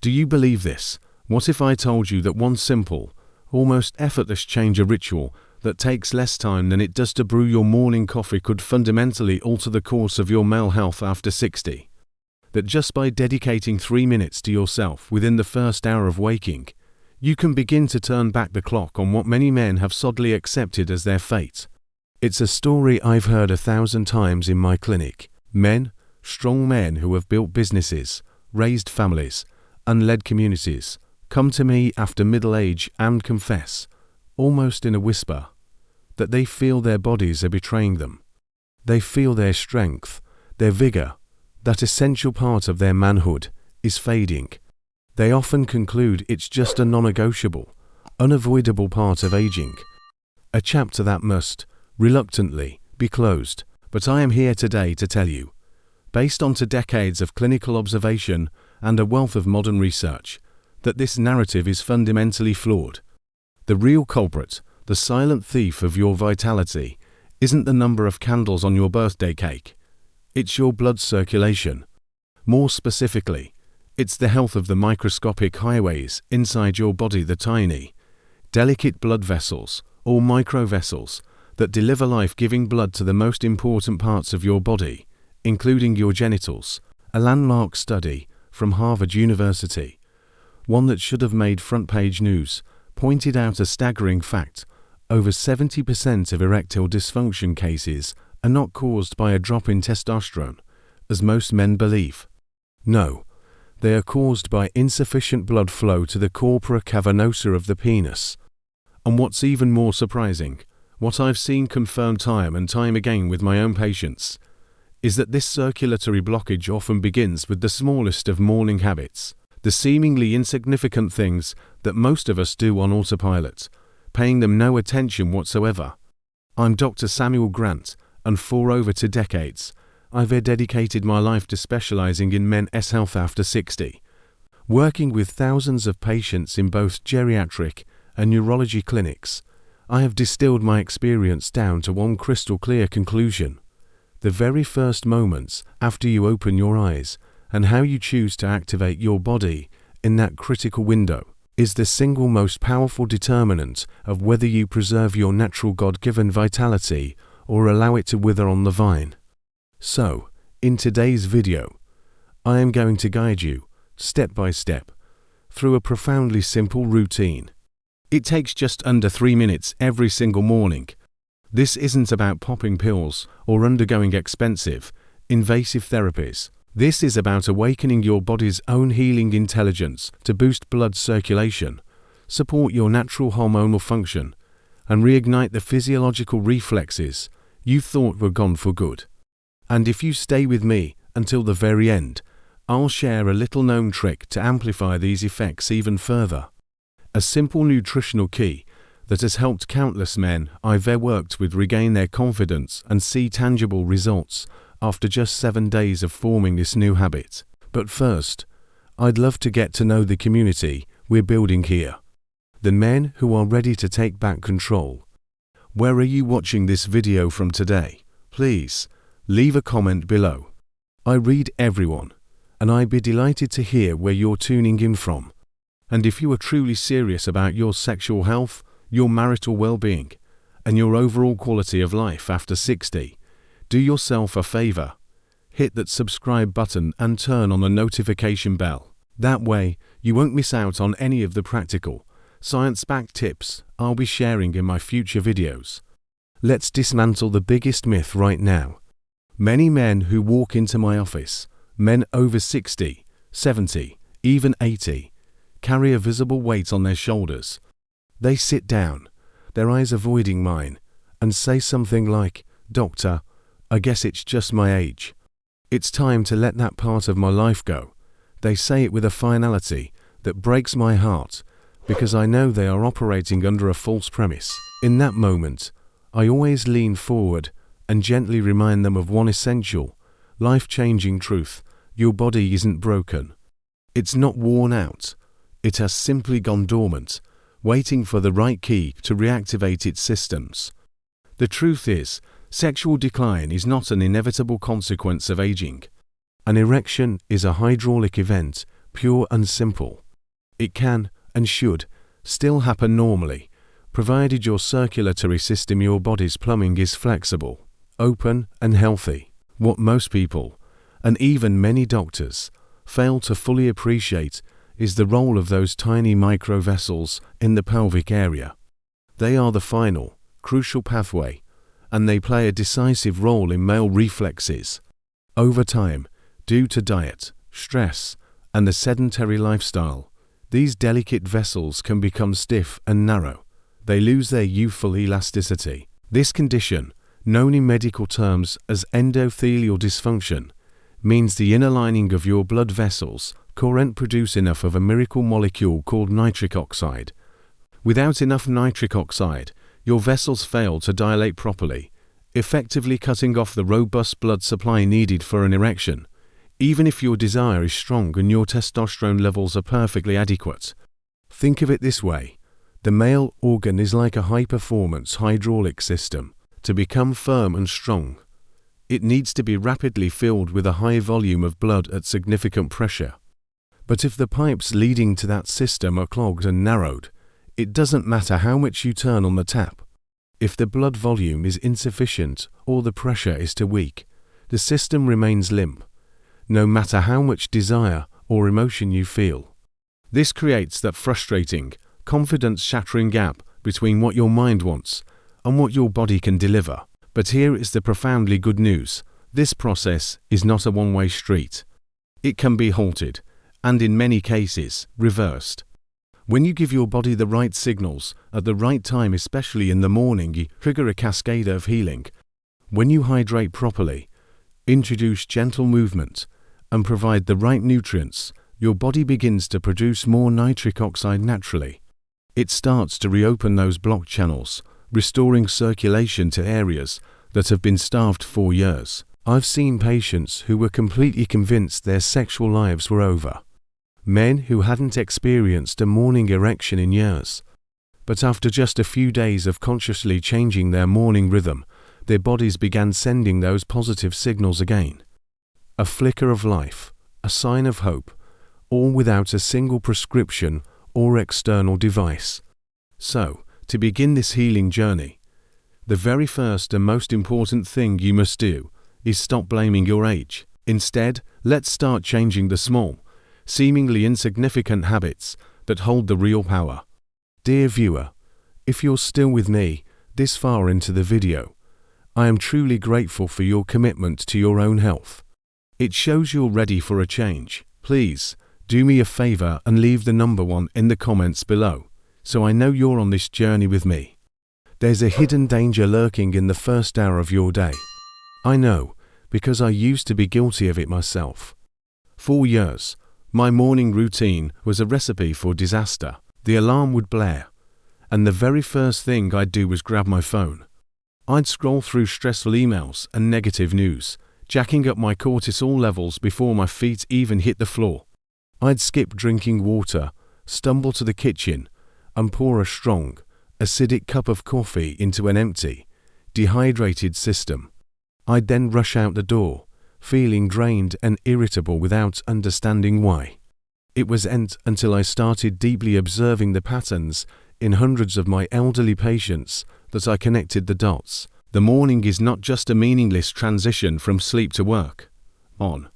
Do you believe this? What if I told you that one simple, almost effortless change, a ritual that takes less time than it does to brew your morning coffee, could fundamentally alter the course of your male health after 60? That just by dedicating 3 minutes to yourself within the first hour of waking, you can begin to turn back the clock on what many men have solidly accepted as their fate. It's a story I've heard 1,000 times in my clinic. Men, strong men who have built businesses, raised families, and led communities, come to me after middle age and confess, almost in a whisper, that they feel their bodies are betraying them. They feel their strength, their vigor, that essential part of their manhood, is fading. They often conclude it's just a non-negotiable, unavoidable part of aging. A chapter that must, reluctantly, be closed. But I am here today to tell you, based on 2 decades of clinical observation and a wealth of modern research, that this narrative is fundamentally flawed. The real culprit, the silent thief of your vitality, isn't the number of candles on your birthday cake. It's your blood circulation. More specifically, it's the health of the microscopic highways inside your body, the tiny, delicate blood vessels, or microvessels, that deliver life-giving blood to the most important parts of your body, including your genitals. A landmark study from Harvard University, one that should have made front-page news, pointed out a staggering fact: over 70% of erectile dysfunction cases are not caused by a drop in testosterone, as most men believe. No, they are caused by insufficient blood flow to the corpora cavernosa of the penis. And what's even more surprising, what I've seen confirmed time and time again with my own patients, is that this circulatory blockage often begins with the smallest of morning habits, the seemingly insignificant things that most of us do on autopilot, paying them no attention whatsoever. I'm Dr. Samuel Grant, and for over 2 decades, I've dedicated my life to specializing in men's health after 60, working with thousands of patients in both geriatric and neurology clinics. I have distilled my experience down to one crystal clear conclusion: the very first moments after you open your eyes and how you choose to activate your body in that critical window is the single most powerful determinant of whether you preserve your natural God-given vitality or allow it to wither on the vine. So, in today's video, I am going to guide you, step by step, through a profoundly simple routine. It takes just under 3 minutes every single morning. This isn't about popping pills or undergoing expensive, invasive therapies. This is about awakening your body's own healing intelligence to boost blood circulation, support your natural hormonal function, and reignite the physiological reflexes you thought were gone for good. And if you stay with me until the very end, I'll share a little-known trick to amplify these effects even further. A simple nutritional key that has helped countless men I've worked with regain their confidence and see tangible results after just 7 days of forming this new habit. But first, I'd love to get to know the community we're building here. The men who are ready to take back control. Where are you watching this video from today? Please, leave a comment below. I read everyone, and I'd be delighted to hear where you're tuning in from. And if you are truly serious about your sexual health, your marital well-being, and your overall quality of life after 60, do yourself a favor. Hit that subscribe button and turn on the notification bell. That way, you won't miss out on any of the practical, science-backed tips I'll be sharing in my future videos. Let's dismantle the biggest myth right now. Many men who walk into my office, men over 60, 70, even 80, carry a visible weight on their shoulders. They sit down, their eyes avoiding mine, and say something like, "Doctor, I guess it's just my age. It's time to let that part of my life go." They say it with a finality that breaks my heart, because I know they are operating under a false premise. In that moment, I always lean forward and gently remind them of one essential, life-changing truth: your body isn't broken. It's not worn out. It has simply gone dormant, waiting for the right key to reactivate its systems. The truth is, sexual decline is not an inevitable consequence of aging. An erection is a hydraulic event pure and simple. It can, and should, still happen normally, provided your circulatory system, your body's plumbing, is flexible, open and healthy. What most people, and even many doctors, fail to fully appreciate is the role of those tiny microvessels in the pelvic area. They are the final, crucial pathway, and they play a decisive role in male reflexes. Over time, due to diet, stress, and the sedentary lifestyle, these delicate vessels can become stiff and narrow. They lose their youthful elasticity. This condition, known in medical terms as endothelial dysfunction, means the inner lining of your blood vessels can't produce enough of a miracle molecule called nitric oxide. Without enough nitric oxide, your vessels fail to dilate properly, effectively cutting off the robust blood supply needed for an erection, even if your desire is strong and your testosterone levels are perfectly adequate. Think of it this way: the male organ is like a high-performance hydraulic system. To become firm and strong, it needs to be rapidly filled with a high volume of blood at significant pressure. But if the pipes leading to that system are clogged and narrowed, it doesn't matter how much you turn on the tap. If the blood volume is insufficient or the pressure is too weak, the system remains limp, no matter how much desire or emotion you feel. This creates that frustrating, confidence-shattering gap between what your mind wants and what your body can deliver. But here is the profoundly good news: this process is not a one-way street. It can be halted, and in many cases, reversed. When you give your body the right signals at the right time, especially in the morning, you trigger a cascade of healing. When you hydrate properly, introduce gentle movement, and provide the right nutrients, your body begins to produce more nitric oxide naturally. It starts to reopen those blocked channels, restoring circulation to areas that have been starved for years. I've seen patients who were completely convinced their sexual lives were over. Men who hadn't experienced a morning erection in years. But after just a few days of consciously changing their morning rhythm, their bodies began sending those positive signals again. A flicker of life, a sign of hope, all without a single prescription or external device. So, to begin this healing journey, the very first and most important thing you must do is stop blaming your age. Instead, let's start changing the small, seemingly insignificant habits that hold the real power. Dear viewer, if you're still with me this far into the video, I am truly grateful for your commitment to your own health. It shows you're ready for a change. Please, do me a favor and leave the number 1 in the comments below, so I know you're on this journey with me. There's a hidden danger lurking in the first hour of your day. I know, because I used to be guilty of it myself. For years, my morning routine was a recipe for disaster. The alarm would blare, and the very first thing I'd do was grab my phone. I'd scroll through stressful emails and negative news, jacking up my cortisol levels before my feet even hit the floor. I'd skip drinking water, stumble to the kitchen, and pour a strong, acidic cup of coffee into an empty, dehydrated system. I'd then rush out the door, feeling drained and irritable without understanding why. It wasn't until I started deeply observing the patterns in hundreds of my elderly patients that I connected the dots. The morning is not just a meaningless transition from sleep to work. On.